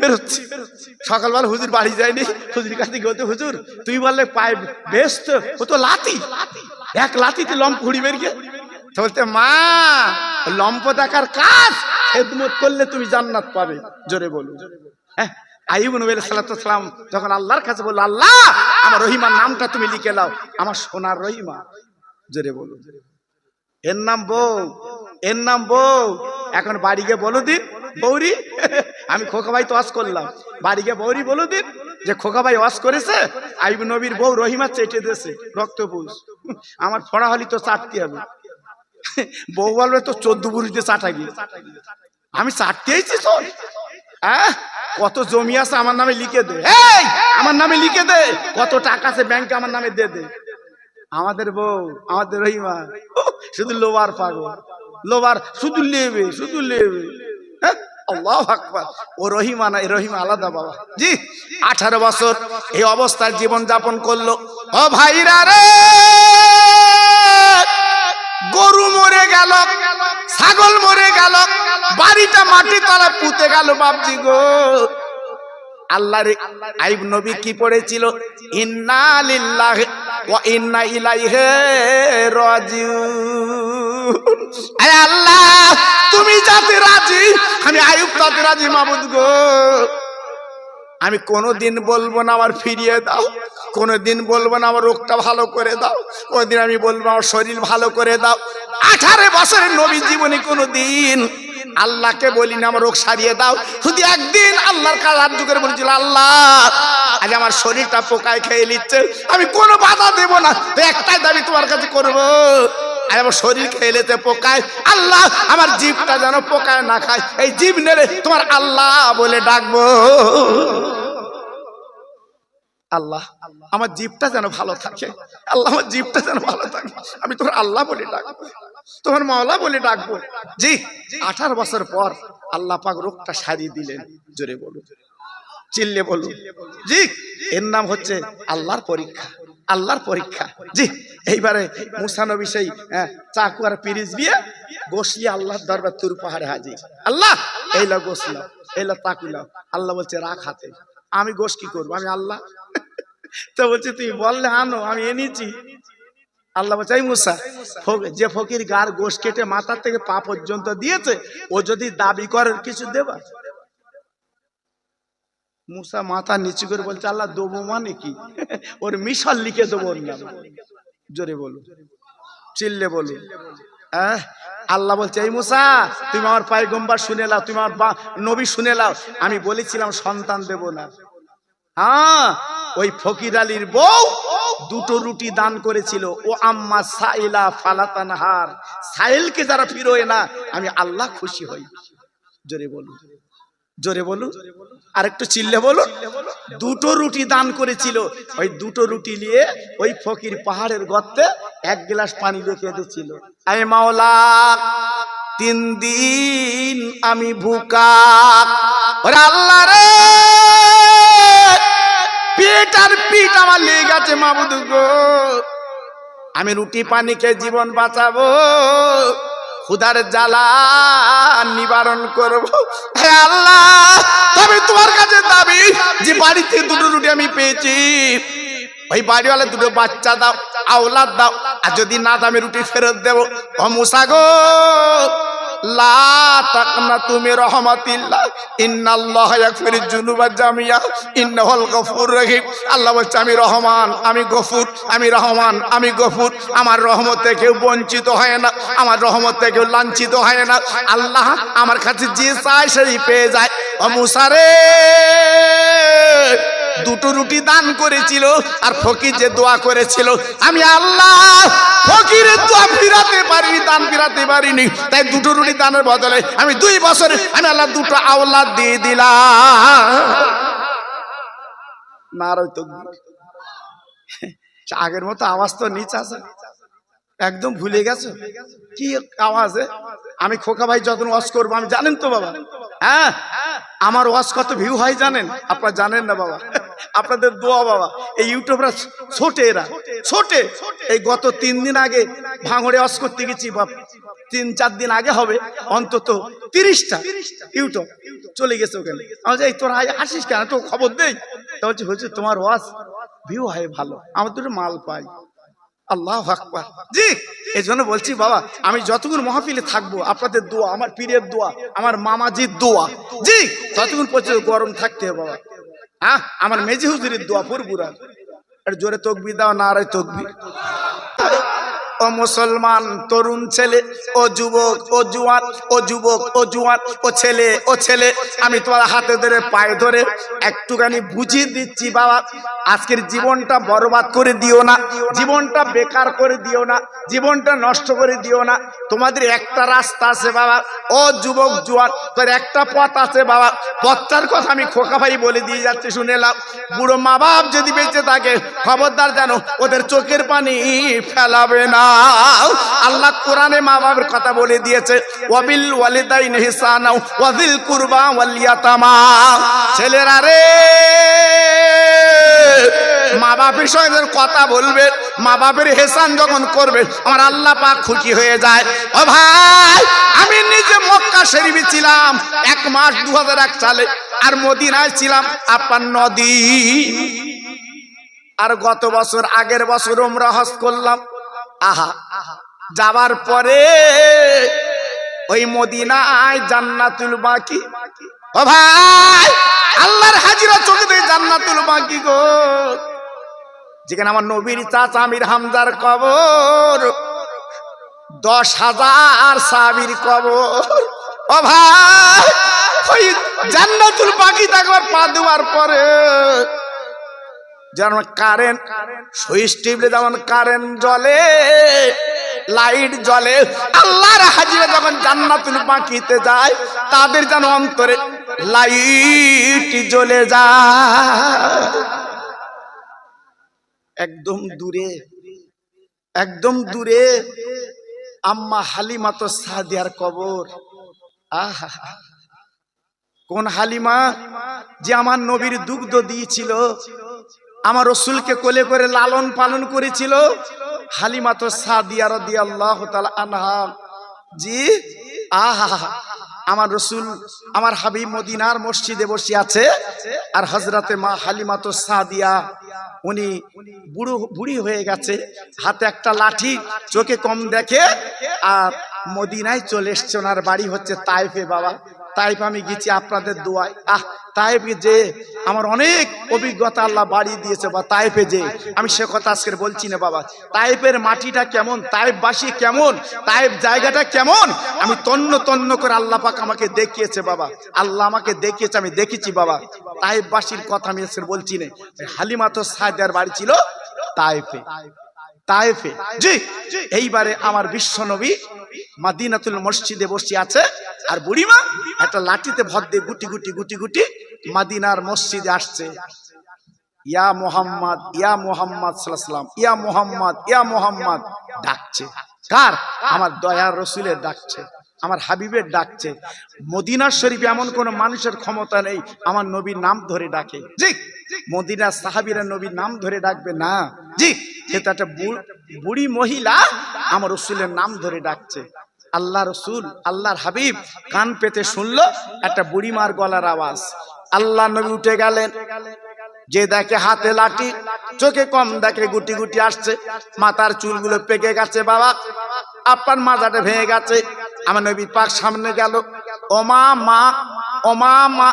বেরোচ্ছি। সকালবেলা হুজুর বাড়ি যায়নি, হুজুর কাছে গেতে, হুজুর তুই বললে পায়ে বেস্ট, ও তো লাতি, এক লাতিতে লম্প ঘুড়ি বেরিয়ে। তো বলতে মা লম্প দেখার কাজ, খেদমত করলে তুমি জান্নাত পাবে। জোরে বলো। হ্যাঁ, আইয়ুব নবী আলাইহিস সালাম যখন আল্লাহর কাছে বলল, আল্লাহ আমার রহিমার নামটা তুমি লিখে নাও, আমার সোনার রহিমা। জোরে বলো। এর নাম বউ, এর নাম বউ। এখন বাড়ি গিয়ে বলো দিন বৌরি, আমি খোকা ভাই তো ওয়াজ করলাম, বাড়ি গিয়ে বৌরি বলো দিন যে খোকা ভাই ওয়াজ করেছে, আইয়ুব নবীর বউ রহিমা চেটে দিয়েছে রক্তপুষ। আমার ফড়া হলি তো চাটতে হবে। বউ বলবে তো 14 বুড়িতে চাটা গিয়ে, আমি চাটতে আইছি তো। হ্যাঁ, কত জমি আছে আমার নামে লিখে দে, এই আমার নামে লিখে দে, কত টাকা আছে ব্যাংকে আমার নামে দে দে। আমাদের বউ, আমাদের রহিমা শুধু লোবার পাগল, লোবার শুধু লেবে, শুধু লেবে। হ্যাঁ, আল্লাহু আকবার। ও রহিমা না, এই রহিমা আলাদা বাবা। জি, 18 বছর এই অবস্থায় জীবন যাপন করলো। ও ভাইরা রে, গরু মরে গেল, ছাগল মরে গেল, বাড়িটা মাটি তলা পুঁতে গেল। বাপজি গো, আল্লাহর আইয়ুব নবী কি পড়েছিল? ইন্না লিল্লাহি ওয়া ইন্না ইলাইহি রাজিউন। আয় আল্লাহ, তুমি যাতে রাজি, আমি আইয়ুব তাতে রাজি। মাবুদ গো, আমি কোনোদিন বলবো না আমার ফিরিয়ে দাও, কোনোদিন বলবো না আমার রোগটা ভালো করে দাও, কোনোদিন আমি বলবো আমার শরীর ভালো করে দাও। 18 বছরের নবী জীবনে কোনোদিন আল্লাহকে বলি না আমার রোগ সারিয়ে দাও। শুধু একদিন আল্লাহর কাছে হাত করে বলেছিল, আল্লাহ আজ আমার শরীরটা পোকায় খেয়ে নিচ্ছে, আমি কোনো বাধা দেব না, তো একটাই দাবি তোমার কাছে করবো, আর আমার শরীর খেয়ে নিতে পোকায়, আল্লাহ আমার জিভটা যেন পোকায় না খায়, এই জিভ নেড়ে তোমার আল্লাহ বলে ডাকবো। আল্লাহ আমার জিভটা যেন ভালো থাকে, আল্লাহ আমার জিভটা যেন ভালো থাকে, আমি তোমার আল্লাহ বলে ডাকবো, তোমার মাওলা বলে ডাকবো। জি, 18 বছর পর আল্লাহ পাক রোগটা সারিয়ে দিলেন। জোরে বলো, চিল্লে বলো। জি, এর নাম হচ্ছে আল্লাহর পরীক্ষা, আল্লাহর পরীক্ষা। জি, এইবারে মুসা নবী সেই চাকু আর পিরিচ দিয়ে বসিয়ে আল্লাহর দরবার তুর পাহাড়ে হাজির। আল্লাহ এইলা গোসলাও, এইলা তাকুলাও। আল্লাহ বলছে রাখ হাতে। আমি গোস কি করবো, আমি আল্লাহ। তো বলছে তুই বললে আনো, আমি এনেছি। আল্লাহ বলছে এই মুসা, যে ফকির গার গোশ কেটে মাথা থেকে পা পর্যন্ত দিয়েছে, ও যদি দাবি করে কিছু দেবা। মুসা মাথা নিচু করে বলছে, আল্লাহ দেবো মানে কি, ওর মিশাল লিখে দেবো ওর নাম। জোরে বলো, চিল্লে বলো। আল্লাহ বলছে এই মুসা, তুমি আমার পয়গম্বর শুনে নাও, তুমি আমার নবী শুনে নাও, আমি বলেছিলাম সন্তান দেব না। হ্যাঁ, ওই ফকির আলীর বউ 2টো রুটি দান করেছিল। ও আম্মা সাইলা ফালাতানহার, সাইলকে যারা ফিরোয় না, আমি আল্লাহ খুশি হই। জোরে বলুন, জোরে বলুন, আর একটু চিল্লে বলুন। 2টো রুটি দান করেছিল, ওই 2টো রুটি নিয়ে ওই ফকির পাহাড়ের গর্তে 1 গ্লাস পানি রেখে দিয়েছিল। আয় মাওলা, 3 দিন আমি ভুকা। ওরে আল্লাহ রে, পেট আর পিঠ আমার লেগে গেছে। মাবুদ গো, আমি রুটি পানি খেয়ে জীবন বাঁচাবো, ক্ষুধার জ্বালা নিবারণ করবো। হে আল্লাহ, তবে তোমার কাছে দাবি যে বাড়িতে 2টো রুটি আমি পেয়েছি, ওই বাড়িওয়ালা 2টো বাচ্চা দাও, আওলাদ দাও, আর যদি না দাও আমি রুটি ফেরত দেবো। ও মুসা গো, লা তাকনাতু মির রাহমাতিল্লাহ, ইন্নাল্লাহা ইয়াগফিরুয যুনুবা জামিয়া, ইন্নাহুল গফুরুর রহিম। আল্লাহ বলছে আমি রহমান, আমি গফুর, আমি রহমান, আমি গফুর। আমার রহমত থেকে কেউ বঞ্চিত হয় না, আমার রহমত থেকে কেউ লাঞ্ছিত হয় না। আল্লাহ আমার কাছে যে চায় সেই পেয়ে যায়। ও মুসা রে, 2টো রুটি দান করেছিল, আর ফকির যে দোয়া করেছিল, আমি আল্লাহ ফকিরের দোয়া ফিরাতে পারিনি, দান ফিরাতে পারিনি, তাই 2টো রুটি দানের বদলে আমি 2 বছরে আমি আল্লাহ 2টো আওলাদ দিয়ে দিলাম। নারী তো আগের মতো আওয়াজ তো নিচে আছে, একদম ভুলে গেছো কি আওয়াজে। আমি খোকা ভাই যখন ওয়াজ করবো, আমি জানেন তো বাবা, হ্যাঁ আমার ওয়াজ কত ভিউ হয় জানেন? আপনারা জানেন না বাবা, আপনাদের দোয়া বাবা। এই ইউটিউবরা ছোটে, এরা ছোটে। এই গত 3 দিন আগে ভাঙড়ে ওয়াজ করতে গেছি, 3-4 দিন আগে হবে, অন্তত 30টা ইউটিউব চলে গেছে ওখানে। আমি বলছি, এই তোরা আসিস কেন, তো খবর দেই। তা বলছি হুজুর তোমার ওয়াজ ভিউ হয় ভালো, আমার দুটো মাল পাই। আল্লাহু আকবার। জি, এই জন্য বলছি বাবা, আমি যতক্ষণ মাহফিলে থাকবো আপনাদের দোয়া, আমার পীরের দোয়া, আমার মামাজির দোয়া, জি ততক্ষণ পর্যন্ত গরম থাকতে হবে বাবা। হ্যাঁ, আমার মেজি হুজুরের দোয়া পুরপুরা। আর জোরে তকবীর দাও, নারায়ে তকবীর। ও মুসলমান তরুণ ছেলে, ও যুবক, ও জুয়ান, ও যুবক, ও জুয়ান, ও ছেলে, ও ছেলে, আমি তোমার হাতে ধরে পায়ে ধরে একটুখানি বুঝিয়ে দিচ্ছি বাবা, আজকের জীবনটা বরবাদ করে দিও না, জীবনটা বেকার করে দিও না, জীবনটা নষ্ট করে দিও না। তোমাদের একটা রাস্তা আছে বাবা, ও যুবক জুয়ান, তোর একটা পথ আছে বাবা। পথটার কথা আমি খোকা ভাই বলে দিয়ে যাচ্ছি, শুনে নাও। বুড়ো মা বাপ যদি বেঁচে থাকে খবরদার যেন ওদের চোখের পানি ফেলাবে না। আল্লাহ কোরআনে মা বাবার কথা বলে দিয়েছে, ওয়াবিল ওয়ালিদাইনি ইহসানা ওয়াযিল কুরবা ওয়াল ইয়াতামা। ছেলেরা রে, মা বাপের সঙ্গে কথা বলবে, মা বাপের হেসান যখন করবে আমার আল্লাহ পাক খুশি হয়ে যায়। ও ভাই, আমি নিজে মক্কা শরীফে ছিলাম 1 মাস 2001 সালে, আর মদিনায় ছিলাম 53 দিন। আর গত বছর, আগের বছর উমরা হজ করলাম। আহা, যাবার পরে ওই মদিনায় জান্নাতুল বাকি। ও ভাই, আল্লাহর হাজিরা চোখে দেয় জান্নাতুল বাকি গো, যেখানে আমার নবীর চাচা আমির হামজার কবর, 10,000 সাহাবীর কবর। ও ভাই, ওই জান্নাতুল বাকি একবার পা দেওয়ার পরে যেমন কারেন্ট সুইচ টিপলে যেমন কারেন্ট জ্বলে, লাইট জ্বলে, আল্লাহর হাজিরা যখন জান্নাতুল বাকিতে যায় তাদের যেন অন্তরে লাইট জ্বলে যায়। একদম দূরে, একদম দূরে আম্মা হালিমাতো সাদিয়ার কবর। আহা, কোন হালিমা? যে আমার নবীর দুগ্ধ দিয়েছিল, আমার রাসূলকে কোলে করে লালন পালন করেছিল, হালিমাতো সাদিয়া রাদিয়াল্লাহু তাআলা আনহা। জি, আহা, আমার রাসূল, আমার হাবিব মদিনার মসজিদে বসে আছে, আর হযরতে মা হালিমাতো সাদিয়া উনি বুড়ি হয়ে গেছে, হাতে একটা লাঠি, চোখে কম দেখে, আর মদিনায় চলে এসছে। ওনার বাড়ি হচ্ছে তায়েফে বাবা। তাইফ আমি গেছি আপনাদের দোয়ায়। তাইফে যে আমার অনেক অভিজ্ঞতা আল্লাহ বাড়িয়ে দিয়েছে বা তাইফে যে, আমি সে কথা আজকে বলছি না বাবা। তাইফের মাটিটা কেমন, তাইফবাসী কেমন, তাইফ জায়গাটা কেমন, আমি তন্ন তন্ন করে আল্লাহ পাক আমাকে দেখিয়েছে বাবা। আল্লাহ আমাকে দেখিয়েছে, আমি দেখেছি বাবা। তাইফবাসীর কথা আমি আজকে বলছি না। হালিমাতো সাদিয়ার বাড়ি ছিল তাইফে, তাইফে। জি, এইবারে আমার বিশ্ব নবী মদিনাতুল মসজিদে বসে আছে, আর বুড়িমা একটা লাঠিতে ভর দিয়ে গুটি গুটি গুটি গুটি মদিনার মসজিদে আসছে। ইয়া মুহাম্মদ, ইয়া মুহাম্মদ সাল্লাল্লাহু আলাইহি ওয়াসাল্লাম, ইয়া মুহাম্মদ, ইয়া মুহাম্মদ ডাকছে। কার? আমার দয়ার রাসূলের ডাকছে, আমার হাবিবের ডাকছে। মদিনার শরীফে এমন কোন মানুষের ক্ষমতা নেই আমার নবীর নাম ধরে ডাকে। জি, মদিনার সাহাবীরা নবীর নাম ধরে ডাকবে না। জি, সেটা একটা বুড়ি মহিলা আমার রাসূলের নাম ধরে ডাকছে। আল্লাহ রসুল, আল্লাহর হাবিব কান পেতে শুনলো একটা বুড়িমার গলার আওয়াজ। আল্লাহ নবী উঠে গেলেন, যে দেখে হাতে লাঠি, চোখে কম দেখে, গুটি গুটি আসছে, মাথার চুলগুলো পেকে গেছে বাবা, আপনার মাজাটা ভেঙে গেছে। আমার নবী পাক সামনে গেল, ওমা মা, ওমা মা।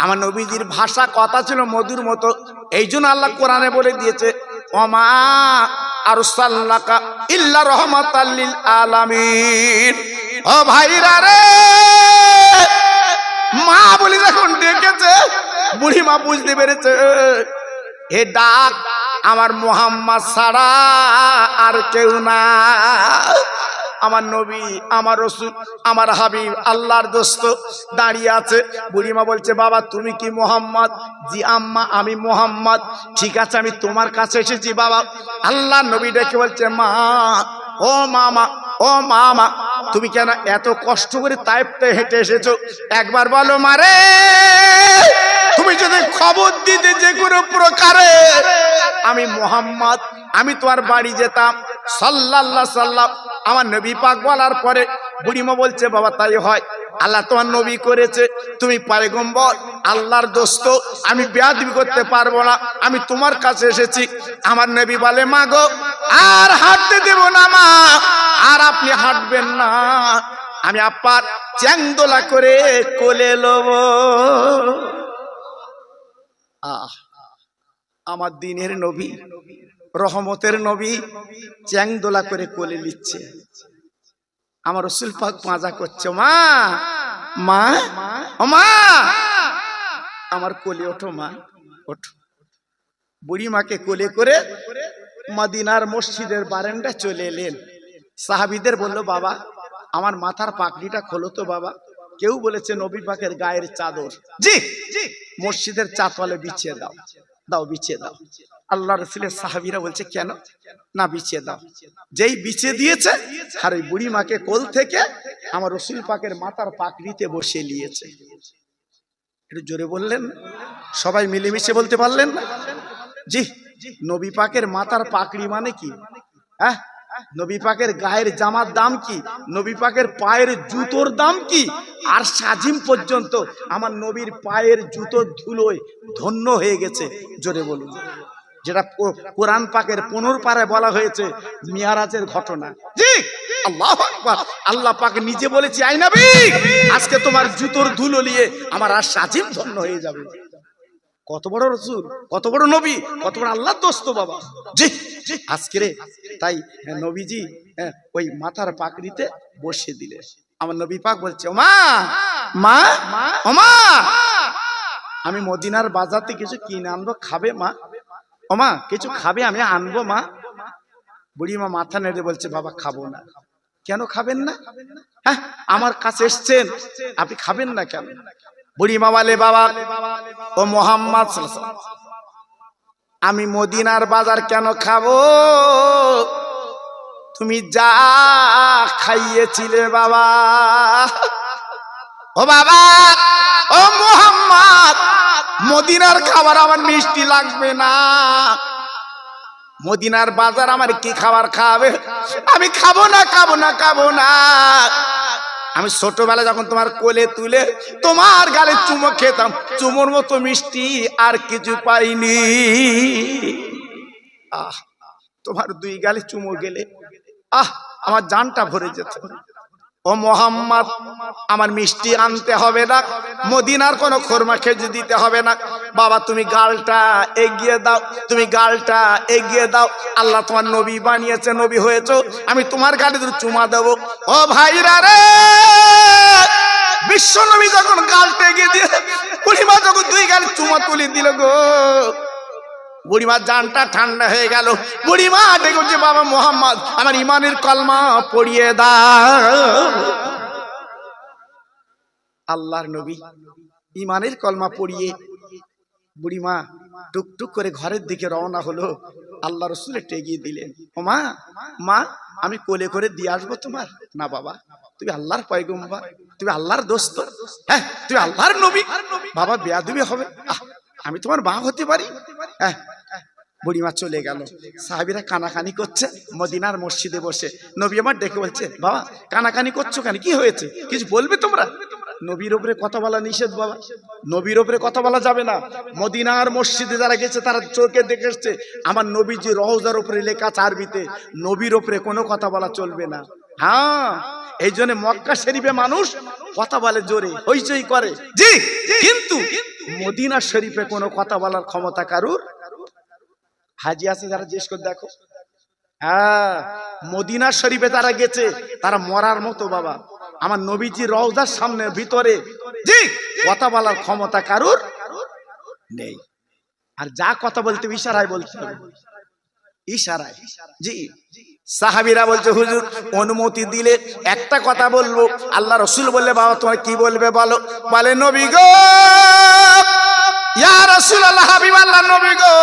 আমার নবীজির ভাষা কথা ছিল মধুর মতো, এই জন্য আল্লাহ কোরআনে বলে দিয়েছে, ওমা আরসালনাকা ইল্লা রাহমাতাল লিল আলামিন। ও ভাইরা রে, মা বলি যখন ডেকেছে, বুড়ি মা বুঝতে পেরেছে এ ডাক আমার মুহাম্মদ ছাড়া আর কেউ না। আমার নবী, আমার রাসূল, আমার হাবিব, আল্লাহর দোস্ত দাঁড়িয়ে আছে। বুড়িমা বলছে, বাবা তুমি কি মুহাম্মদ? জি আম্মা, আমি মুহাম্মদ। ঠিক আছে, আমি তোমার কাছে এসেছি বাবা। আল্লাহ নবী ডেকে বলছে, মা, ও মামা, ও মামা, তুমি কেন এত কষ্ট করে তায়েফে হেঁটে এসেছো? একবার বলো মারে, তুমি যদি খবর দিতে যে কোনো প্রকারে আমি মুহাম্মদ, আমি তোমার বাড়ি যেতাম। সাল্লাল্লাহু সাল্লাম। আমার নবী পাক বলার পরে বুড়িমা বলছে বাবা তাই হয়, আল্লাহ তোমার নবী করেছে, তুমি পয়গম্বর আল্লাহর দোস্ত, আমি বেয়াদবি করতে পারবো না, আমি তোমার কাছে এসেছি। আমার নবী বলে মা গো আর হাঁটতে দেব না মা, আর আপনি হাঁটবেন না, আমি আপার চ্যাংদোলা করে কোলে লব। আমার দিনের নবী, রহমতের নবী চ্যাংদোলা করে কোলে নিচ্ছে। আমার রাসূল পাক মাজা করছে, মা মা ও মা, আমার কোলে ওঠো মা ওঠো। বুড়ি মাকে কোলে করে মদিনার মসজিদের বারান্দা চলে এলেন। সাহাবীদের বলল বাবা আমার মাথার পাগড়িটা খোলো তো বাবা। কেউ বলেছে নবী পাকের গায়ের চাদর, জি মসজিদের চাতওয়ালে বিছিয়ে দাও, দাও বিছিয়ে দাও। আল্লাহ রাসূলের সাহাবীরা বলছে কেন না বিছিয়ে দাও। যেই বিছিয়ে দিয়েছে আর ওই বুড়ি মাকে কোল থেকে আমার রাসূল পাকের মাথার পাগড়িতে বসিয়ে নিয়েছে। একটু জোরে বললেন, সবাই মিলেমিশে বলতে পারলেন না? জি, নবী পাকের মাথার পাগড়ি মানে কি? হ্যাঁ, নবী পাকের গায়ের জামার দাম কি, নবী পাকের পায়ের জুতোর দাম কি, আর সাজিম পর্যন্ত আমার নবীর পায়ের জুতোর ধুলোয় ধন্য হয়ে গেছে। জোরে বলুন, যেটা কোরআন পাকের 15 পারায় বলা হয়েছে মিরাজের ঘটনা। জি আল্লাহু আকবার, আল্লাহ পাক নিজে বলেছে আই নবী আজকে তোমার জুতোর ধুলো নিয়ে আমার আর সাজিম ধন্য হয়ে যাবে। কত বড় রাসূল, কত বড় নবী, কত বড় আল্লাহর দোস্ত বাবা। জি আজকে রে তাই নবীজি ওই মাথার পাগড়িতে বসিয়ে দিলে। আমার নবী পাক বলছে ও মা মা ও মা, আমি মদিনার বাজার থেকে কিছু কিনে আনবো, খাবে মা? ও মা কিছু খাবে, আমি আনবো মা। বুড়ি মা মাথা নেড়ে বলছে বাবা খাবো না। কেন খাবেন না? হ্যাঁ আমার কাছে এসছেন, আপনি খাবেন না কেন? বুড়ি মা বলে বাবা ও মুহাম্মদ সাল্লাল্লাহু আলাইহি ওয়াসাল্লাম, আমি মদিনার বাজার কেন খাবো? তুমি যা খাইয়েছিলে বাবা, ও বাবা ও মুহাম্মদ, মদিনার খাবার আমার মিষ্টি লাগবে না। মদিনার বাজার আমার কি খাবার খাবে? আমি খাবো না খাবো না খাবো না। আমি ছোটবেলা যখন তোমার কোলে তুলে তোমার গালে চুমো খেতাম, চুমোর মতো মিষ্টি আর কিছু পাইনি। আহ তোমার 2 গালে চুমো গেলে আমার জানটা ভরে যেত। ও মুহাম্মদ আমার মিষ্টি আনতে হবে না, মদিনার কোনো খোরমা খেজুর দিতে হবে না। বাবা তুমি গালটা এগিয়ে দাও, তুমি গালটা এগিয়ে দাও। আল্লাহ তোমার নবী বানিয়েছে, নবী হয়েছো, আমি তোমার গালে চুমা দেবো। ও ভাইরা রে, বিশ্ব নবী যখন গালটা এগিয়ে দিয়ে বুড়িমা যখন 2 গালে চুমা তুলে দিল গো, বুড়িমার জানটা ঠান্ডা হয়ে গেল। বুড়িমা দেখছে বাবা মুহাম্মদ আমার ইমানের কলমা পড়িয়ে দাও। আল্লাহর নবী ইমানের কলমা পড়িয়ে বুড়িমা টুকটুক করে ঘরের দিকে রওনা হলো। আল্লাহ রাসূল একটু এগিয়ে দিলেন, ও মা মা আমি কোলে করে দিয়ে আসবো তোমার। না বাবা তুমি আল্লাহর পয়গম্বর, তুমি আল্লাহর দোস্ত, হ্যাঁ তুমি আল্লাহর নবী, বাবা বেয়াদবি হবে, আমি তোমার মা হতে পারি? হ্যাঁ। বুড়িমা চলে গেল। সাহাবীরা কানাকানি করছে মদিনার মসজিদে বসে। নবী আমার ডেকে বলছে বাবা কানাকানি করছো কেন, কি হয়েছে, কিছু বলবে তোমরা? নবীর উপরে কথা বলা নিষেধ বাবা, নবীর উপরে কথা বলা যাবে না। মদিনার মসজিদে যারা গেছে তারা চোখে দেখে এসছে আমার নবীজি রওজার উপরে লেখা আরবিতে নবীর উপরে কোনো কথা বলা চলবে না। হ্যাঁ এই জন্য মক্কা শরীফে মানুষ কথা বলে জোরে, হইচই করে, জি, কিন্তু মদিনা শরীফে কোনো কথা বলার ক্ষমতা কারুর। হাজি আছে যারা জিজ্ঞেস করে দেখো, হ্যাঁ মদিনা শরীফে তারা গেছে তারা মরার মতো বাবা। আমার নবীজি রওজার সামনে ভিতরে জি কথা বলার ক্ষমতা কারুর নেই। আর যা কথা বলতে ইশারায় বলতে হবে, ইশারায়। জি সাহাবীরা বলছে হুজুর অনুমতি দিলে একটা কথা বলবো। আল্লাহ রাসূল বললে বাবা তোমার কি বলবে বলো? বলে নবী গো, ইয়া রাসূলুল্লাহ, হাবিবাল্লাহ নবী গো,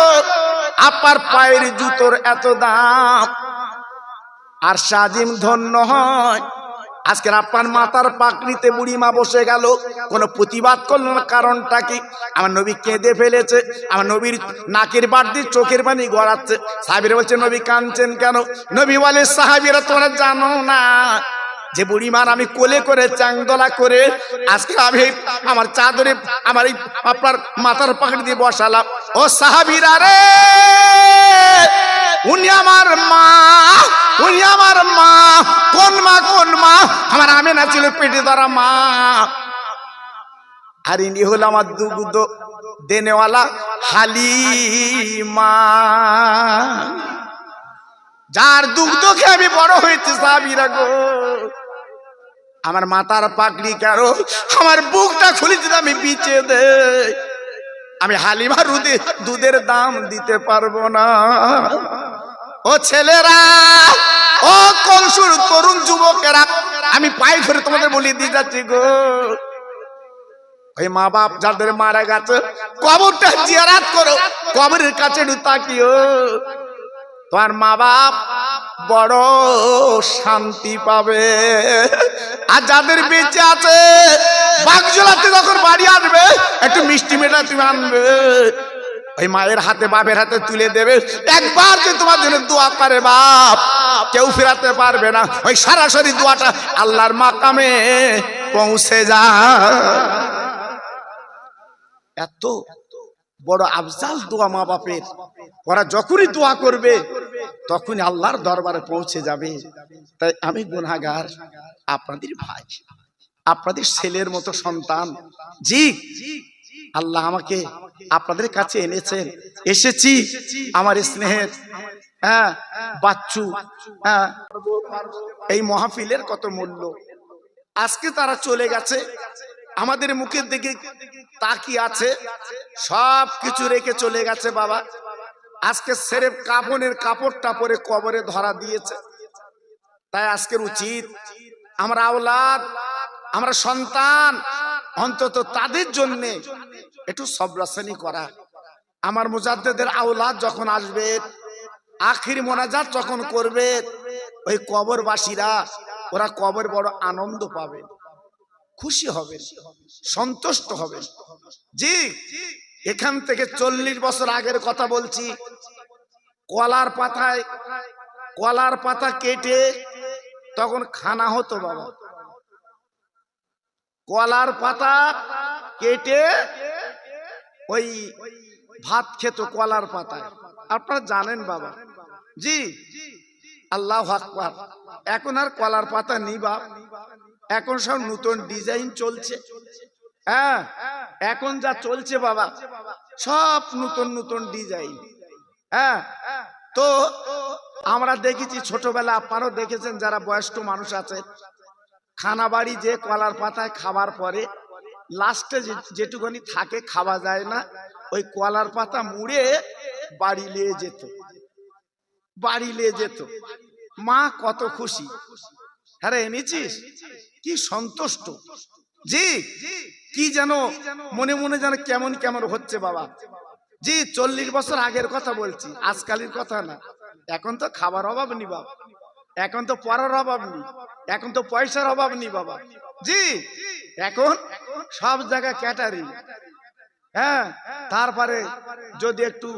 আপনার পায়ের জুতোর এত দাম আর সাজিম ধন্য হয়। আজকের আপনার মাথার পাগড়িতে বুড়িমা বসে গেল, কোনো প্রতিবাদ করল না, কারণটা কি? আমার নবী কেঁদে ফেলেছে, আমার নবীর নাকের বাট দিয়ে চোখের পানি গড়াচ্ছে। সাহাবীরা বলছে নবী কাঁদছেন কেন? নবী বলে সাহাবীরা তোমরা জানো না যে বুড়িমার আমি কোলে করে চাংদোলা করে আজকে আমি আমার চাদরে আমার এই আপনার মাথার পাকড়ি দিয়ে বসালাম। ও সাহাবীরা রে, উনি আমার মা, উনি আমার মা। কোন মা? কোন মা? আমার আমেনা ছিল পেটে ধরা মা, আর ইনি হলো আমার দুগ্ধ দেনেওয়ালা হালিমা, যার দুগ্ধ খেয়ে আমি বড় হয়েছি। সাহাবীরা গো, আমার মাথার পাগড়ি কেন আমার বুকটা খুলে দিতে আমি বিচে দে, আমি হালিমার দুধের দাম দিতে পারবো না। ও ছেলেরা, ও কলসুর তরুণ যুবকেরা, আমি পায়ে ধরে তোমাদের বলে দিয়ে যাচ্ছি গো, ওই মা বাপ যাদের মারা গেছে কবরটা জিয়ারত করো, কবরের কাছে একটু তাকিও, তোমার মা বাপ বড় শান্তি পাবে। আর যাদের বেঁচে আছে বাগজোলাতে যখন বাড়ি আসবে একটু মিষ্টি মেটা তুমি আনবে, ওই মায়ের হাতে বাপের হাতে তুলে দেবে। একবার যে তোমার জন্য দোয়া করে বাপ, কেউ ফেরাতে পারবে না, ওই সরাসরি দোয়াটা আল্লাহর মাকামে পৌঁছে যায়। এত বড় আফজাল দোয়া মা বাপের, ওরা যখনই দোয়া করবে তখনই আল্লাহর দরবারে পৌঁছে যাবে। তাই আমি গুনাহগার, আপনাদের ভাই, আপনাদের ছেলের মতো সন্তান। জি, আল্লাহ আমাকে আপনাদের কাছে এনেছেন, এসেছি আমার স্নেহের বাচ্চু। এই মাহফিলের কত মূল্য। আজকে তারা চলে গেছে, আমাদের মুখের দিকে তাকিয়ে আছে, সব কিছু রেখে চলে গেছে বাবা। আজকে সেরেফ কাফনের কাপড়টা পরে কবরে ধরা দিয়েছে। তাই আজকের উচিত আমরা আওলাদ, আমরা সন্তান, অন্তত তাদের জন্য একটু সবরাসানি করা। আমার মুজাদ্দেদের আওলাদ যখন আসবে, আখির মোনাজাত যখন করবে, ওই কবরবাসীরা ওরা কবর বড় আনন্দ পাবে, খুশি হবে, সন্তুষ্ট হবে। জি, এখান থেকে 40 বছর আগের কথা বলছি, কলার পাতা কেটে তখন খানা হতো বাবা। কলার পাতা কেটে ওই ভাত খেত কলার পাতায়, আপনারা জানেন বাবা। জি, আল্লাহু আকবার। এখন আর কলার পাতা নেই বাপ, এখন সব নতুন ডিজাইন চলছে। হ্যাঁ, এখন যা চলছে বাবা সব নতুন নতুন ডিজাইন। হ্যাঁ, তো আমরা দেখেছি ছোটবেলা, আপনারাও দেখেছেন যারা বয়স্ক মানুষ আছে, খানা বাড়ি যে কলার পাতায় খাবার পরে লাস্টে যেটুকুনি থাকে খাওয়া যায় না, ওই কলার পাতা মুড়ে বাড়ি নিয়ে যেত, বাড়ি নিয়ে যেত। মা কত খুশি, হ্যাঁ এনেছিস, কি সন্তুষ্ট। জি, কি যেন মনে মনে যেন কেমন কেমন হচ্ছে বাবা। জি, 40 বছর আগের কথা বলছি, আজকালের কথা না। এখন তো খাবার অভাব নেই বাবা, এখন তো পড়ার অভাব নেই, এখন তো পয়সার অভাব নেই বাবা। জি, এখন সব জায়গায় ক্যাটারিং। হ্যাঁ, তারপরে যদি একটু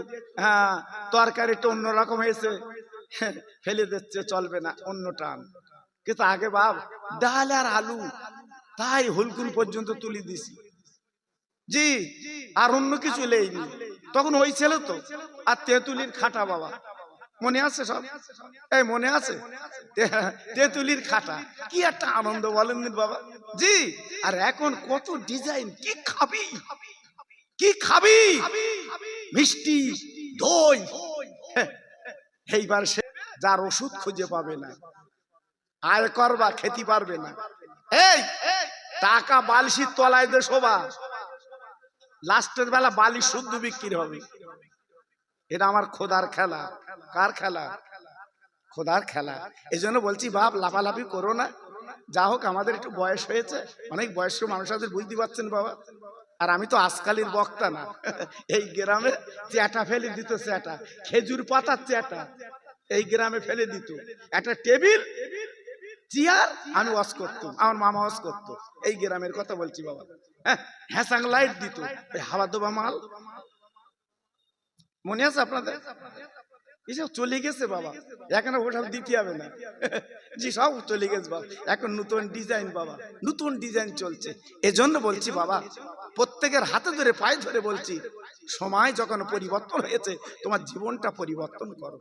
তরকারিটা অন্যরকম হয়েছে ফেলে দিচ্ছে, চলবে না, অন্য টান। কিন্তু আগে বাপ ডাল আর আলু তাই হুলকুল পর্যন্ত তুলে দিছি। জি, আর অন্য কিছু লেইনি। তখন ওই ছিল তো আর তেঁতুলির খাটা বাবা, মনে আছে সব? এই মনে আছে তেঁতুলির খাটা, কি একটা আনন্দ বলেন বাবা। জি, আর এখন কত ডিজাইন, কি খাবি, কি খাবি, মিষ্টি, দই। এইবার সে যার ওষুধ খুঁজে পাবে না, আয় করবা খেতে পারবে না। এই টাকা বালিশির তলায় দে শোভা, লাস্টের বেলা বালিশ শুদ্ধ বিক্রি হবে। এটা আমার খোদার খেলা। কার খেলা? খোদার খেলা। এই জন্য বলছি বাপ, লাফালাফি করো না। যা হোক, আমাদের একটু বয়স হয়েছে, অনেক বয়স্ক মানুষ আছে, বুঝতে পারছেন বাবা। আর আমি তো আজকালের বক্তা না। এই গ্রামে চ্যাটা ফেলে দিত, চ্যাটা খেজুর পাতার চ্যাটা এই গ্রামে ফেলে দিত। একটা টেবিল চেয়ার আমি ওয়াশ করতাম, আমার মামা ওয়াশ করতো। এই গ্রামের কথা বলছি বাবা। হ্যাঁ, হ্যাসাং লাইট দিত, হাওয়া দোবা মাল, মনে আছে আপনাদের? এসব চলে গেছে বাবা, এখন ওসব দিতে হবে না। জি সব চলে গেছে বাবা, এখন নতুন ডিজাইন বাবা, নতুন ডিজাইন চলছে। এজন্য বলছি বাবা, প্রত্যেকের হাতে ধরে পায়ে ধরে বলছি, সময় যখন পরিবর্তন হয়েছে তোমার জীবনটা পরিবর্তন করো,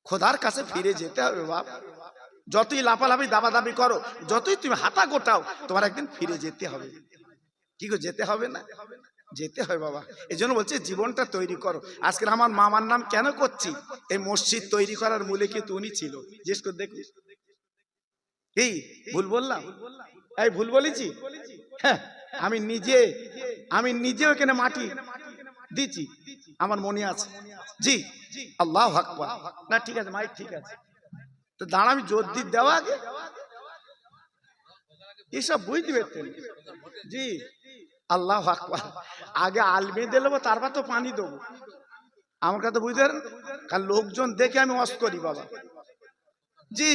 খোদার কাছে ফিরে যেতে হবে বাপ। যতই লাফালাফি দাবাদাবি করো, যতই তুমি হাতা গোটাও, তোমার একদিন ফিরে যেতে হবে। কি গো, যেতে হবে না? যেতে হয় বাবা। এই জন্য বলছি জীবনটা তৈরি করো। আজকে আমার মামার নাম কেন করছি? এই মসজিদ তৈরি করার মূলে কিন্তু উনি ছিল। জিজ্ঞেস করে দেখুন, কি ভুল বললাম? এই ভুল বলেছি? হ্যাঁ, আমি নিজে ওখানে মাটি দিচ্ছি, আমার মনে আছে। জি, আল্লাহু আকবার। না ঠিক আছে, মাইক ঠিক আছে, তো দাঁড়া আমি জোর দিয়ে দেওয়া আগে এইসব বুঝতে পারতেন। জি, আল্লাহু আকবার। আগে আলমি দেবো, তারপর তো পানি দেবো। আমার কথা বুঝতে পারেন, কারণ লোকজন দেখে আমি ওয়াজ করি বাবা। জি,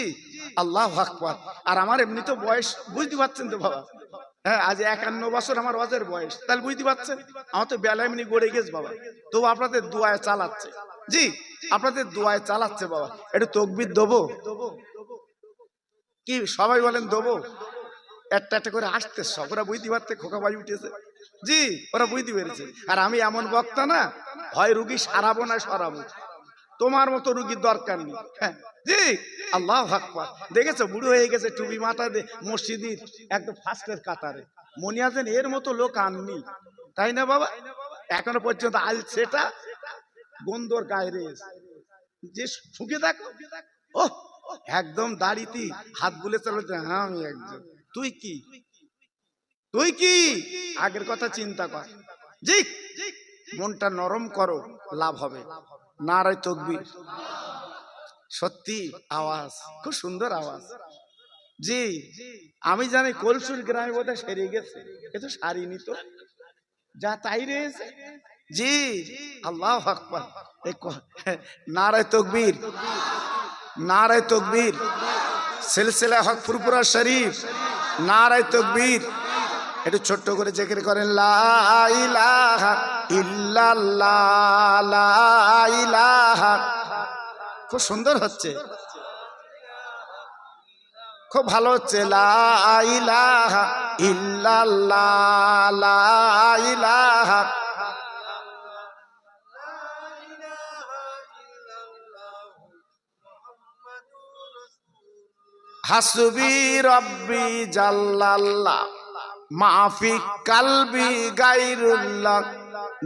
আল্লাহু আকবার। আর আমার এমনি তো বয়স বুঝতে পারছেন তো বাবা, হ্যাঁ আজ 51 বছর আমার ওয়াজের বয়স, তাহলে বুঝতে পারছেন আমার তো বেলা এমনি গড়ে গেছে বাবা। তো আপনাদের দোয়ায় চালাচ্ছে। জি, আপনাদের দোয়ায় চালাচ্ছে বাবা। একটু তাকবীর দেবো কি? সবাই বলেন দেবো। একটা একটা করে আসতে সব, ওরা বুঝতে পারতে খোকা ভাই উঠেছে। জি, ওরা বুঝতে পেরেছে। আর আমি এমন বক্তা না, হয় রুগী সারাবো না সরাবো, তোমার মতো রুগীর দরকার নেই। হ্যাঁ জি, আল্লাহু আকবার। দেখেছো বুড়ো হয়ে গেছে, টুপি মাথা দিয়ে মসজিদের একদম ফার্স্টের কাতারে। মনে আছেন এর মতো লোক আননি, তাই না বাবা? এখনো পর্যন্ত আল সেটা গন্ধর গায়ে রয়েছে। যে শুকে দেখো, ও একদম দাড়িতে হাত বুলে চলেছে। হ্যাঁ আমি একজন, তুই কি আগের কথা চিন্তা কর। জি, মনটা নরম করো, লাভ হবে। নারায়ে তাকবীর। সত্যি আওয়াজ খুব সুন্দর আওয়াজ। জি, আমি জানি কলসুর গ্রামে বোধহয় সেরে গেছে, কিন্তু সারিনি তো, যা তাই রয়েছে। জি, আল্লাহু আকবার। নারায়ে তাকবীর, নারায়ে তাকবীর। সিলসিলা হক ফুরফুরা শরীফ, নারায়ে তাকবীর। একটু ছোট্ট করে জিকির করেন, লা ইলাহা ইল্লাল্লাহ, লা ইলাহা। খুব সুন্দর হচ্ছে, খুব ভালো হচ্ছে। লা ইলাহা ইল্লাল্লাহ, লা ইলাহা। হাসবি রব্বি জাল্লাল্লাহ, মাফি কালবি গায়রুল্লাহ,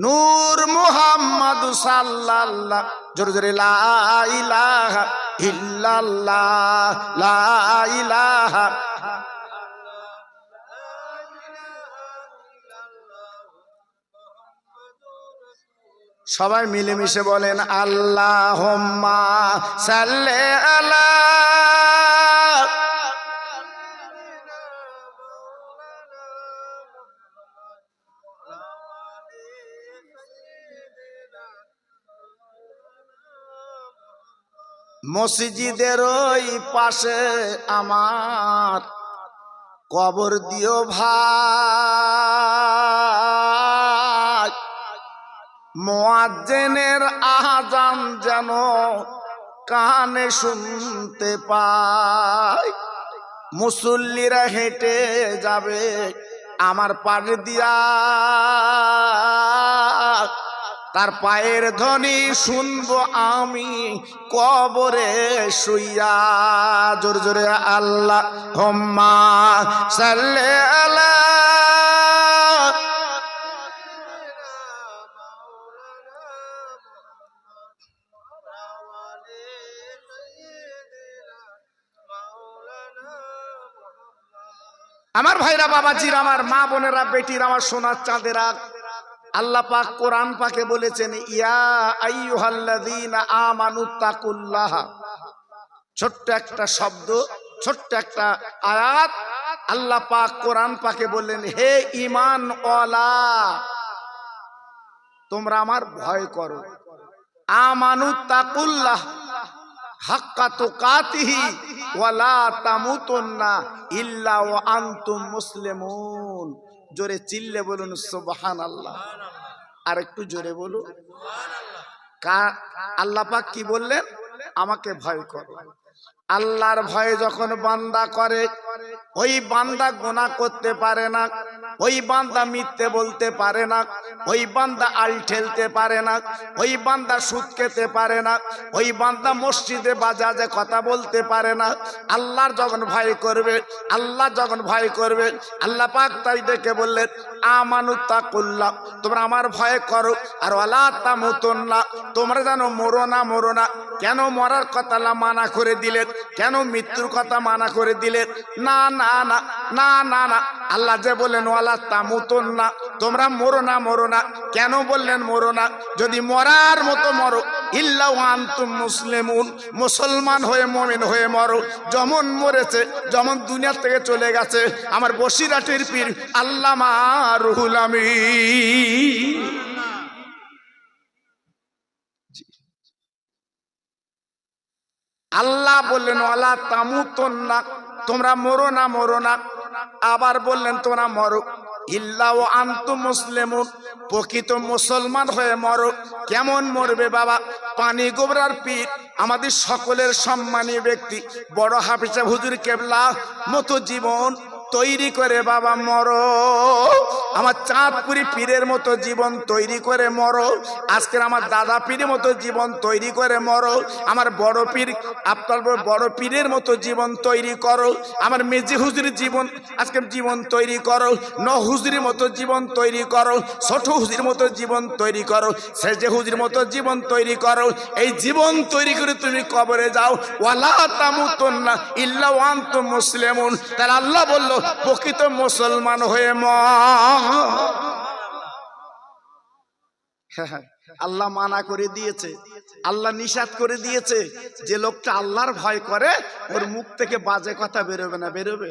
নূর মুহাম্মদ সাল্লাল্লাহ। জোরে জোরে লা ইলাহা ইল্লাল্লাহ, লা ইলাহা। সবাই মিলেমিশে বলেন আল্লাহুম্মা সাল্লি আলা। মসজিদের ওই পাশে আমার কবর দিও ভাই, মুয়াজ্জিনের আযান যেন কানে শুনতে পাই। মুসল্লিরা হেঁটে যাবে আমার পাশ দিয়া, তার পায়ের ধ্বনি শুনবো আমি কবরে শুইয়া। জোর জোরে আল্লাহুম্মা সাল্লি আলা। আমার ভাইরা, বাবাজির, আমার মা বোনেরা, বেটির, আমার সোনার চাঁদেরা, আল্লাহ পাক কোরআন পাকে বলেছেন, ইয়া আইয়ুহাল্লাযীনা আমানুত্তাকুল্লাহ। ছোট্ট একটা শব্দ, ছোট্ট একটা আয়াত, আল্লাহ পাক কোরআন পাকে বললেন, হে ঈমান ওয়ালা, তোমরা আমার ভয় করো। আমানুত্তাকুল্লাহ হাক্কা তুকাতিহি ওয়া লা তামুতুন্না ইল্লা ওয়া আনতুম মুসলিমুন। জোরে চিল্লে বলুন সুবহানাল্লাহ। আর একটু জোরে বলুন। আল্লাহ পাক কি বললেন? আমাকে ভয় করো। আল্লাহর ভয়ে যখন বান্দা করে, ওই বান্দা গুনাহ করতে পারে না, ওই বান্দা মিথ্যে বলতে পারে না, ওই বান্দা আল ঠেলতে পারে না, ওই বান্দা সুদ খেতে পারে না, ওই বান্দা মসজিদে বাজারে কথা বলতে পারে না। আল্লাহর যখন ভয় করবে, আল্লাহ যখন ভয় করবে, আল্লাহ পাক তাই ডেকে বললেন আমানুত্তাকুল্লাহ, তোমরা আমার ভয় করো, আর ওয়ালা তামুতুন্না, তোমরা জানো মরো না, মরো না। কেন মরার কথা আল্লাহ মানা করে দিলেন? কেন মৃত্যুর কথা মানা করে দিলেন? না না না না না না, আল্লাহ যে বললেন ওয়ালা তামুতুন্না, তোমরা মরো না, মরো না। কেন বললেন মরো না? যদি মরার মতো মরো, ইল্লা ওয়া আনতুম মুসলিমুন, মুসলমান হয়ে মুমিন হয়ে মরো। যেমন মরেছে, যেমন দুনিয়া থেকে চলে গেছে আমার বসিরহাটের পীর আল্লামা রুহুল আমিন। আল্লাহ বললেন ওয়ালা তামুতুন্না, তোমরা মরো না, মরো না। আবার বললেন তোমরা মরো, ইল্লা ওয়া আনতুম মুসলিমুন, প্রকৃত মুসলমান হয়ে মরো। কেমন মরবে বাবা? পানি গোবরার পীর আমাদের সকলের সম্মানী ব্যক্তি বড় হাফেজ হুজুর কেবলা মতো জীবন তৈরি করে বাবা মরো। আমার চাঁদপুরি পীরের মতো জীবন তৈরি করে মরো। আজকের আমার দাদা পীরের মতো জীবন তৈরি করে মরো। আমার বড় পীর, আপনার বড় পীরের মতো জীবন তৈরি করো। আমার মেজি হুজুরের জীবন আজকের জীবন তৈরি করো। ন হুজুরের মতো জীবন তৈরি করো। ছোট হুজুরের মতো জীবন তৈরি করো। সেজে হুজুরের মতো জীবন তৈরি করো। এই জীবন তৈরি করে তুমি কবরে যাও। ওয়ালা তামুতুন্না ইল্লা ওয়া আনতুম মুসলিমুন। তাহলে আল্লাহ বলল প্রকৃত মুসলমান হয়ে আল্লাহ মানা করে দিয়েছে, আল্লাহ নিষেধ করে দিয়েছে। যে লোকটা আল্লাহর ভয় করে ওর মুখ থেকে বাজে কথা বেরোবে না। বেরোবে?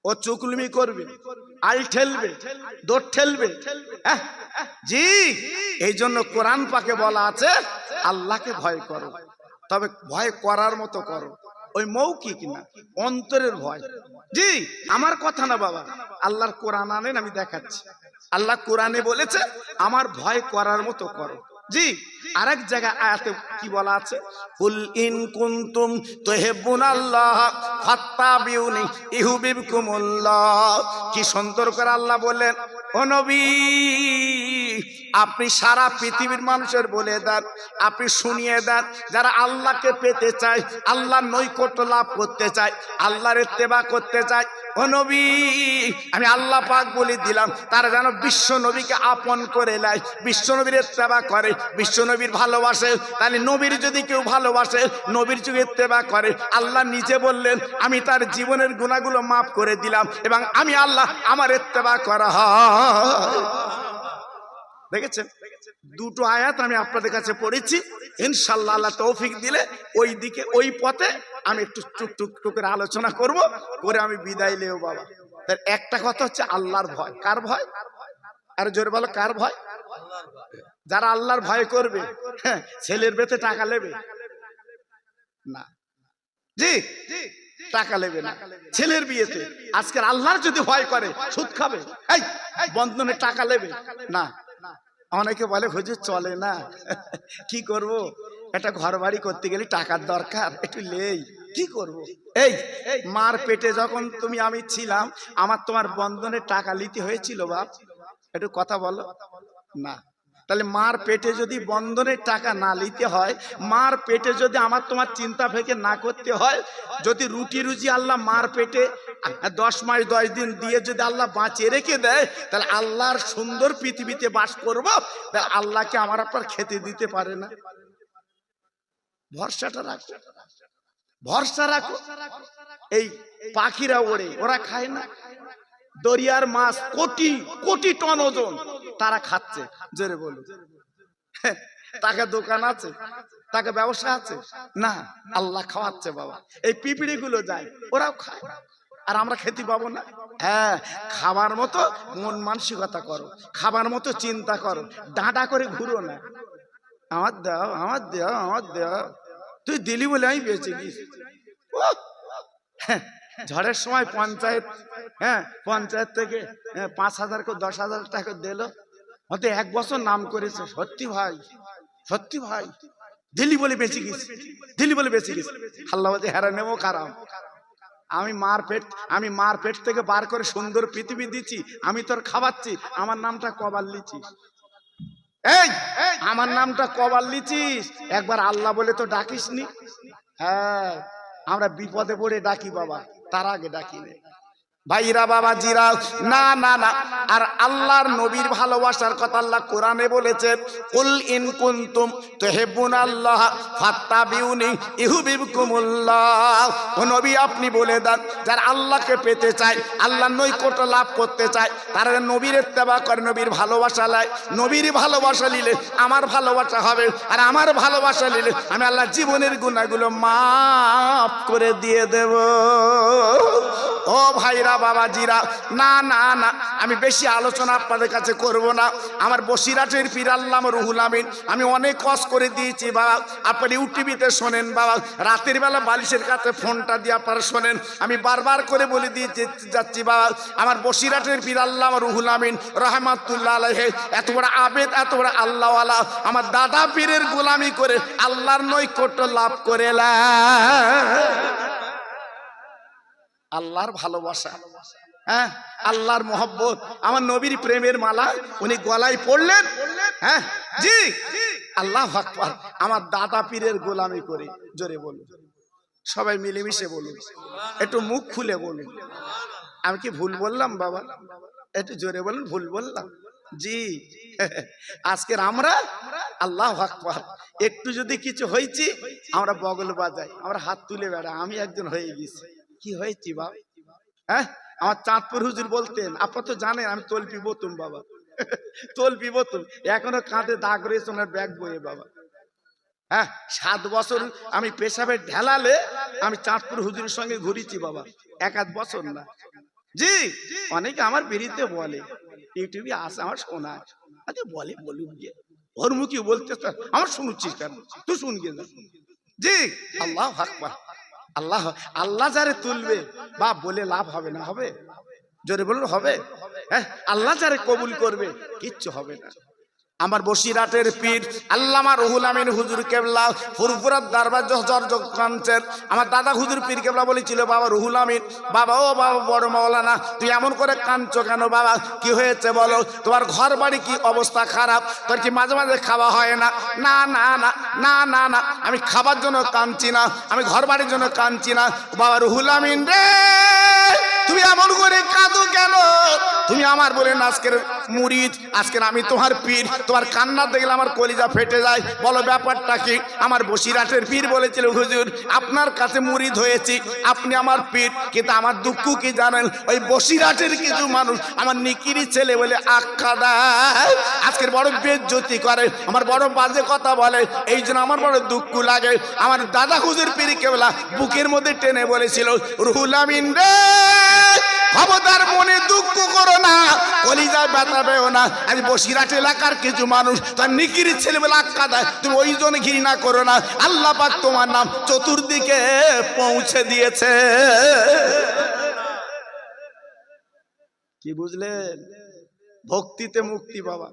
ও চুকলুমি করবে, আল ঠেলবে, দৌড় ঠেলবে। জি, এই জন্য কোরআন পাকে বলা আছে আল্লাহকে ভয় করো, তবে ভয় করার মতো করো। ওই মৌখিক না, অন্তরের ভয়। জি, আমার কথা না বাবা, আল্লাহর কোরআন আনেন, আমি দেখাচ্ছি। আল্লাহ কোরআনে বলেছে আমার ভয় করার মতো করো। জি, আরেক জায়গায় আয়াতে কি বলা আছে? কুল ইন কুনতুম তুহিব্বুনাল্লাহ ফাত্তাবিউনি ইউহিব্বুকুমুল্লাহ। কি সুন্দর করে আল্লাহ বলেন, ও নবী আপনি সারা পৃথিবীর মানুষের বলে দেন, আপনি শুনিয়ে দেন, যারা আল্লাহকে পেতে চায়, আল্লাহর নৈকট্য লাভ করতে চায়, আল্লাহর ইত্তেবা করতে চায়, ও নবী আমি আল্লাহ পাক বলে দিলাম তারা যেন বিশ্ব নবীকে আপন করে নেয়, বিশ্ব নবীর ইত্তেবা করে, বিশ্ব নবীর ভালোবাসে। তাহলে নবীর যদি কেউ ভালোবাসে, নবীর যুগে ইত্তেবা করে, আল্লাহ নিজে বললেন আমি তার জীবনের গুনাহগুলো মাফ করে দিলাম এবং আমি আল্লাহ আমার ইত্তেবা করা হয়। দেখেছেন? দুটো আয়াত আমি আপনাদের কাছে পড়েছি। ইনশাআল্লাহ আল্লাহ তৌফিক দিলে ওই দিকে, ওই পথে আমি একটু টুকটুক করে আলোচনা করব, করে আমি বিদায় নেব বাবা। তার একটা কথা হচ্ছে আল্লাহর ভয়। কার ভয়? আর জোরে বলো, কার ভয়? যারা আল্লাহর ভয় করবে, ছেলের বেতে টাকা নেবে না। জি, টাকা নেবে না ছেলের বিয়েতে। আজকের আল্লাহর যদি ভয় করে সুদ খাবে, এই বন্ধনে টাকা নেবে না। অনেকে বলে হুজুর চলে না, কি করব, একটা ঘর বাড়ি করতে গেলে টাকার দরকার, একটু লেই, কি করব। এই মার পেটে যখন তুমি আমি ছিলাম, আমার তোমার বন্ধনে টাকা নিতে হয়েছিল বাপ? একটু কথা বলো না। তাহলে মার পেটে যদি বন্ধনের টাকা না নিতে হয়, মার পেটে যদি আমার তোমার চিন্তা ফেকে না করতে হয়, যদি রুটি রুজি আল্লাহ মার পেটে 10 মাস 10 দিন দিয়ে যদি আল্লাহ বাঁচিয়ে রেখে দেয়, তাহলে আল্লাহর সুন্দর পৃথিবীতে বাস করব, তাহলে আল্লাহকে আমার আপনার খেতে দিতে পারে না। ভরসাটা রাখো, ভরসা রাখো। এই পাখিরা ওড়ে, ওরা খায় না? দরিয়ার মাছ কোটি কোটি টন ওজন, তারা খাচ্ছে। জোরে বলো, তাকে দোকান আছে, তাকে ব্যবসা আছে না? আল্লাহ খাওয়াচ্ছে বাবা। এই পিঁপড়ে গুলো যায়, ওরাও খায়, আর আমরা খেতে পাবো না? হ্যাঁ, খাবার মতো মন মানসিকতা করো, খাবার মতো চিন্তা করো, ডাঁডা করে ঘুরো না। আমার দাও, আমার দাও, আমার দাও, তুই দিলি বলে আমি বেঁচে গেছি। ঝড়ের সময় পঞ্চায়েত, পঞ্চায়েত থেকে 5,000 করে 10,000 টাকা দিল, হতে 1 বছর নাম করেছে। সত্যি ভাই, সত্যি ভাই, দিল্লি বলে বেঁচে গেছি, দিল্লি বলে বেঁচে গেছি। আল্লাহ বলছে হেরা নেবো কারাম। আমি মার পেট থেকে বার করে সুন্দর পৃথিবী দিচ্ছি, আমি তোর খাওয়াচ্ছি, আমার নামটা কবার লিচিস? এই আমার নামটা কবার লিচিস? একবার আল্লাহ বলে তো ডাকিস নি? হ্যাঁ, আমরা বিপদে পড়ে ডাকি বাবা, তার আগে ডাকি নে। ভাইরা বাবা জিরা, না না না। আর আল্লাহর নবীর ভালোবাসার কথা আল্লাহ কোরআনে বলেছেন, কুল ইন কুনতুম তুহিব্বুনাল্লাহ ফাত্তাবিউনি ইউহিব্বুকুমুল্লাহ। ও নবী আপনি বলে দেন, যারা আল্লাহকে পেতে চায়, আল্লাহর নৈকট্য লাভ করতে চায়, তারা নবীর ইত্তেবা করে, নবীর ভালোবাসা নেয়। নবীর ভালোবাসা নিলে আমার ভালোবাসা হবে, আর আমার ভালোবাসা নিলে আমি আল্লাহ জীবনের গুনাহগুলো মাফ করে দিয়ে দেব। ও ভাইরা বাবাজিরা, না না না, আমি বেশি আলোচনা আপনাদের কাছে করব না। আমার বসিরহাটের পীর আল্লামা রুহুল আমিন, আমি অনেক কষ্ট করে দিয়েছি বাবা, আপনি ইউটিভিতে শোনেন বাবা, রাতের বেলা বালিশের কাছে ফোনটা দিয়ে আপনারা শোনেন। আমি বারবার করে বলে দিয়ে যাচ্ছি বাবা, আমার বসিরহাটের পীর আল্লামা রুহুল আমিন রহমাতুল্লাহ আলাইহি এত বড় আবেদ, এত বড় আল্লাহওয়ালা, আমার দাদা পীরের গোলামি করে আল্লাহর নৈকট্য লাভ করে আল্লাহর ভালোবাসা, হ্যাঁ, আল্লাহর মহব্বত, আমার নবীর প্রেমের মালা উনি গলায় পড়লেন। হ্যাঁ জি, আল্লাহু আকবার। আমার দাদা পীরের গোলামি করে, জোরে বলুন, সবাই মিলেমিশে বলুন, একটু মুখ খুলে বলুন। আমি কি ভুল বললাম বাবা? একটু জোরে বলুন, ভুল বললাম? জি, আজকের আমরা আল্লাহু আকবার, একটু যদি কিছু হয়েছি আমরা বগল বাজাই, আমরা হাত তুলে বেড়া, আমি একজন হয়ে গেছি। কি হয়েছি বাবা? হ্যাঁ, আমার চাঁদপুর হুজুর বলতেন, আপনারা তো জানেন আমি তলপি বতুম বাবা, তলপি বতুম, এখনো কাঁধে দাগ রয়েছে ওনার ব্যাগ বয়ে বাবা। হ্যাঁ, 7 বছর আমি পেশাবে ঢেলালে আমি চাঁদপুর হুজুরের সঙ্গে ঘুরেছি বাবা, 1 বছর না। জি, অনেকে আমার বিরুদ্ধে বলে, ইউটিউবে আসে আমার শোনা, আচ্ছা বলে বলুক গিয়ে, ওর মুখে বলতে আমার শুনছিস কেন, তুই শুন গিয়ে যা। জি, আল্লাহু আকবার। আল্লাহ আল্লাহ যারে তুলবে বা বলে লাভ হবে না? হবে? জোরে বলুন হবে? হ্যাঁ, আল্লাহ যারে কবুল করবে কিচ্ছু হবে না। আমার বসিরহাটের পীর আল্লামা রুহুল আমিন হুজুর কেবলা ফুরফুরার দরবার জর্জকাঞ্চের আমার দাদা হুজুর পীর কেবলা বলেছিল, বাবা রুহুল আমিন, বাবা ও বাবা বড় মাওলানা, তুই এমন করে কাঁদছো কেন বাবা? কি হয়েছে বলো? তোমার ঘর বাড়ি কি অবস্থা খারাপ? তোর কি মাঝে মাঝে খাওয়া হয় না? না না না না না না, আমি খাবার জন্য কাঁদছি না, আমি ঘর বাড়ির জন্য কাঁদছি না। বাবা রুহুল আমিন রে, তুমি এমন করে কাঁদো কেন? তুমি আমার বলেন আজকের মুরিদ, আজকের আমি তোমার পীর, তোমার কান্না দেখলে আমার কলিজা ফেটে যায়। বলো ব্যাপারটা কি? আমার বসিরহাটের পীর বলেছিল, হুজুর আপনার কাছে মুরিদ হয়েছি, আপনি আমার পীর, কিন্তু আমার দুঃখ কি জানেন? ওই বসিরহাটের কিছু মানুষ আমার নিকিরি ছেলে বলে আখ্যা দেয়, আজকের বড় বেজ্জতি করে, আমার বড় বাজে কথা বলে, এই জন্য আমার বড় দুঃখ লাগে। আমার দাদা হুজুর পীর কেবলা বুকের মধ্যে টেনে বলেছিল, রুহুল আমিন রে, খবরদার মনে দুঃখ করো না, কলিজায় ব্যথা পেও না। আজ বসিরহাট এলাকার কিছু মানুষ তার নিকিরি ছেলেবেলা আখ্যা দেয়, তুমি ওই জন্য ঘৃণা করো না, আল্লাহ পাক তোমার নাম চতুর্দিকে পৌঁছে দিয়েছে। কি বুঝলেন? ভক্তিতে মুক্তি বাবা।